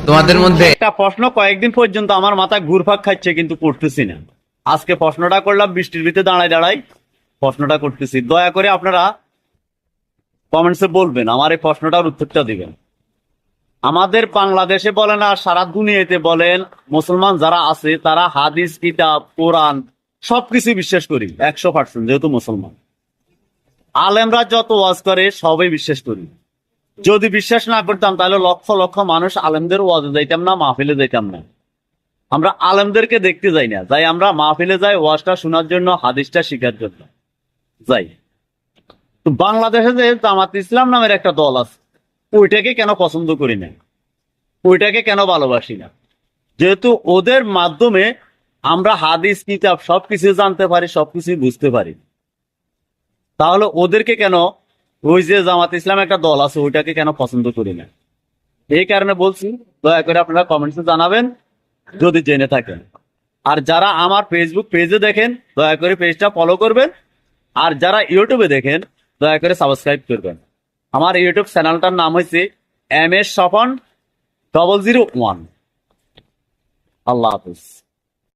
তোমাদের মধ্যে একটা প্রশ্ন কয়েকদিন পর্যন্ত আমার মাথায় ঘুরপাক খাচ্ছে, কিন্তু করতেছি না। আজকে প্রশ্নটা করলাম, বৃষ্টির ভিতরে দাঁড়ায় দাঁড়াই প্রশ্নটা করতেছি। দয়া করে আপনারা কমেন্টসে বলবেন, আমার এই প্রশ্নটার উত্তরটা দিবেন। আমাদের বাংলাদেশে বলেন আর সারা দুনিয়াতে বলেন, মুসলমান যারা আছে তারা হাদিস, কিতাব, কোরআন সবকিছু বিশ্বাস করি 100%, যেহেতু মুসলমান। আলেমরা যত ওয়াজ করে সবাই বিশ্বাস করি। যদি বিশ্বাস না করতাম তাহলে লক্ষ লক্ষ মানুষ আলেমদের ওয়াজে যাইতাম না, মাহফিলে যাইতাম না। আমরা আলেমদেরকে দেখতে যাই না, যাই আমরা মাহফিলে যাই ওয়াজটা শোনার জন্য, হাদিসটা শিখার জন্য যাই। তো বাংলাদেশে যে জামাত ইসলাম নামের একটা দল আছে, ওইটাকে কেন পছন্দ করি না, ওইটাকে কেন ভালোবাসি না? যেহেতু ওদের মাধ্যমে আমরা হাদিস, কিতাব সবকিছু জানতে পারি, সবকিছু বুঝতে পারি, তাহলে ওদেরকে কেন, ওই যে জামাত ইসলাম একটা দল আছে ওইটাকে কেন পছন্দ করি না? এই কারণে বলছি, দয়া করে আপনারা কমেন্টসে জানাবেন যদি জেনে থাকেন। আর যারা আমার ফেসবুক পেজে দেখেন দয়া করে পেজটা ফলো করবেন, আর যারা ইউটিউবে দেখেন দয়া করে সাবস্ক্রাইব করবেন। আমার ইউটিউব চ্যানেলটার নাম হয়েছে MS Sopon 001। আল্লাহ হাফিজ।